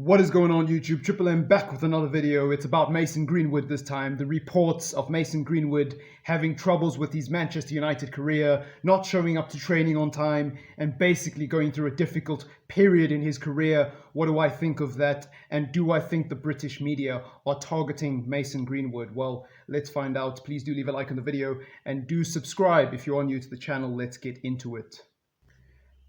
What is going on YouTube? Triple M back with another video. It's about Mason Greenwood this time. The reports of Mason Greenwood having troubles with his Manchester United career, not showing up to training on time, and basically going through a difficult period in his career. What do I think of that? And do I think the British media are targeting Mason Greenwood? Well, let's find out. Please do leave a like on the video and do subscribe if you are new to the channel. Let's get into it.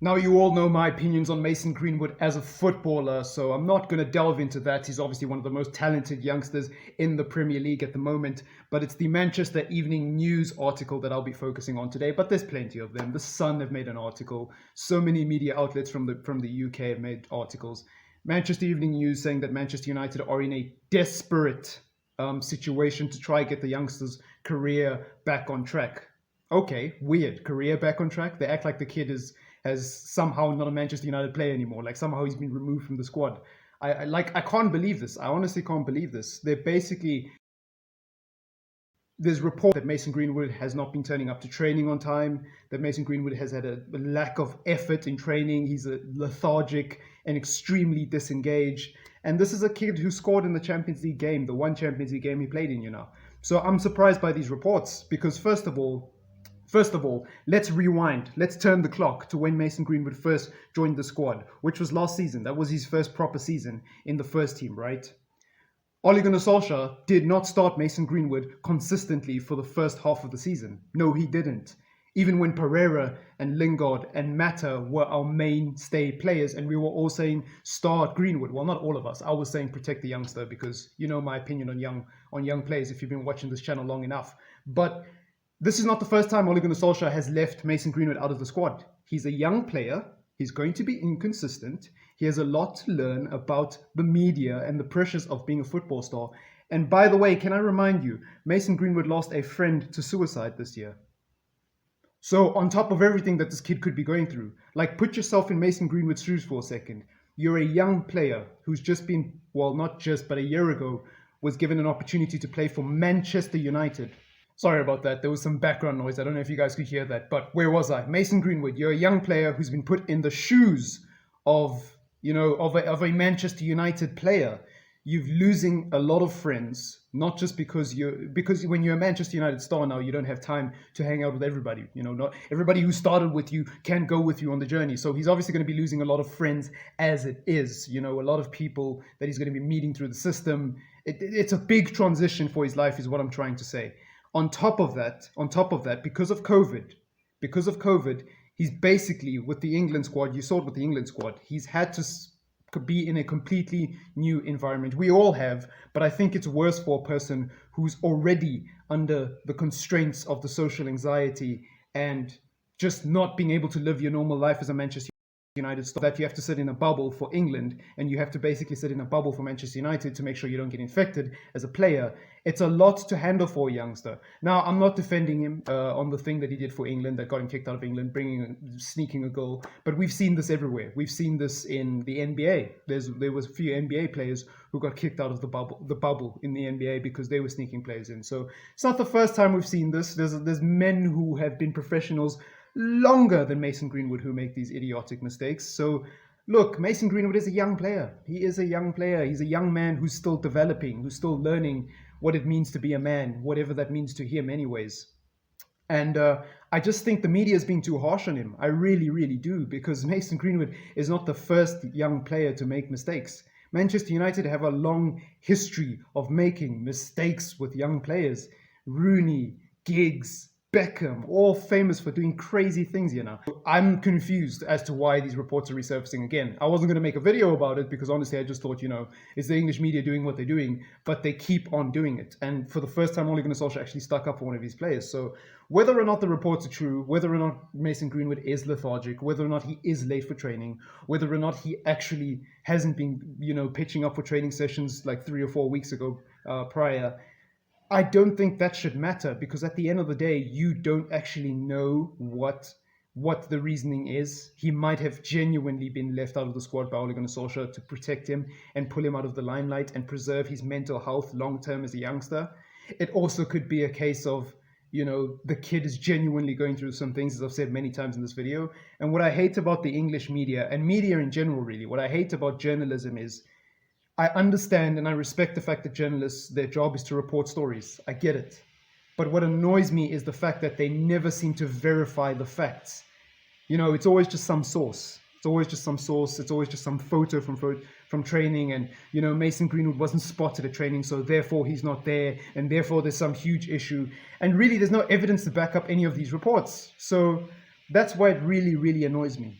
Now, you all know my opinions on Mason Greenwood as a footballer, so I'm not going to delve into that. He's obviously one of the most talented youngsters in the Premier League at the moment, but it's the Manchester Evening News article that I'll be focusing on today, but there's plenty of them. The Sun have made an article. So many media outlets from the UK have made articles. Manchester Evening News saying that Manchester United are in a desperate situation to try get the youngster's career back on track. Okay, weird. Career back on track? They act like the kid has somehow not a Manchester United player anymore. Like somehow he's been removed from the squad. I can't believe this. I honestly can't believe this. There's report that Mason Greenwood has not been turning up to training on time, that Mason Greenwood has had a lack of effort in training. He's a lethargic and extremely disengaged. And this is a kid who scored in the Champions League game, the one Champions League game he played in, So I'm surprised by these reports because First of all, let's rewind. Let's turn the clock to when Mason Greenwood first joined the squad, which was last season. That was his first proper season in the first team, right? Ole Gunnar Solskjaer did not start Mason Greenwood consistently for the first half of the season. No, he didn't. Even when Pereira and Lingard and Mata were our mainstay players and we were all saying start Greenwood. Well, not all of us. I was saying protect the youngster because you know my opinion on young players if you've been watching this channel long enough. But this is not the first time Ole Gunnar Solskjaer has left Mason Greenwood out of the squad. He's a young player. He's going to be inconsistent. He has a lot to learn about the media and the pressures of being a football star. And by the way, can I remind you, Mason Greenwood lost a friend to suicide this year. So on top of everything that this kid could be going through, like put yourself in Mason Greenwood's shoes for a second. You're a young player who's just been, well, not just, but a year ago, was given an opportunity to play for Manchester United. Sorry about that. There was some background noise. I don't know if you guys could hear that, but where was I? Mason Greenwood, you're a young player who's been put in the shoes of a Manchester United player. You're losing a lot of friends, not just because when you're a Manchester United star now, you don't have time to hang out with everybody. Not everybody who started with you can go with you on the journey. So he's obviously going to be losing a lot of friends as it is. A lot of people that he's going to be meeting through the system. It's a big transition for his life, is what I'm trying to say. On top of that, because of COVID, he's basically with the England squad. You saw it with the England squad. He's had to be in a completely new environment. We all have, but I think it's worse for a person who's already under the constraints of the social anxiety and just not being able to live your normal life as a Manchester United star, that you have to sit in a bubble for England and you have to basically sit in a bubble for Manchester United to make sure you don't get infected as a player. It's a lot to handle for a youngster. Now, I'm not defending him on the thing that he did for England that got him kicked out of England, sneaking a goal, but we've seen this everywhere. We've seen this in the NBA. There was a few NBA players who got kicked out of the bubble in the NBA because they were sneaking players in. So it's not the first time we've seen this. There's men who have been professionals longer than Mason Greenwood who make these idiotic mistakes. So look, Mason Greenwood is a young player. He is a young player. He's a young man who's still developing, who's still learning what it means to be a man, whatever that means to him anyways. And I just think the media is being too harsh on him. I really, really do, because Mason Greenwood is not the first young player to make mistakes. Manchester United have a long history of making mistakes with young players. Rooney, Giggs, Beckham, all famous for doing crazy things, I'm confused as to why these reports are resurfacing again. I wasn't going to make a video about it because honestly, I just thought, it's the English media doing what they're doing, but they keep on doing it. And for the first time, Ole Gunnar Solskjaer actually stuck up for one of his players. So whether or not the reports are true, whether or not Mason Greenwood is lethargic, whether or not he is late for training, whether or not he actually hasn't been, pitching up for training sessions like 3 or 4 weeks ago prior, I don't think that should matter, because at the end of the day, you don't actually know what the reasoning is. He might have genuinely been left out of the squad by Ole Gunnar Solskjaer to protect him and pull him out of the limelight and preserve his mental health long-term as a youngster. It also could be a case of, the kid is genuinely going through some things, as I've said many times in this video. And what I hate about the English media, and media in general really, what I hate about journalism is I understand and I respect the fact that journalists, their job is to report stories. I get it. But what annoys me is the fact that they never seem to verify the facts. You know, it's always just some source. It's always just some source. It's always just some photo from training. And, you know, Mason Greenwood wasn't spotted at training, so therefore he's not there. And therefore there's some huge issue. And really, there's no evidence to back up any of these reports. So that's why it really, really annoys me.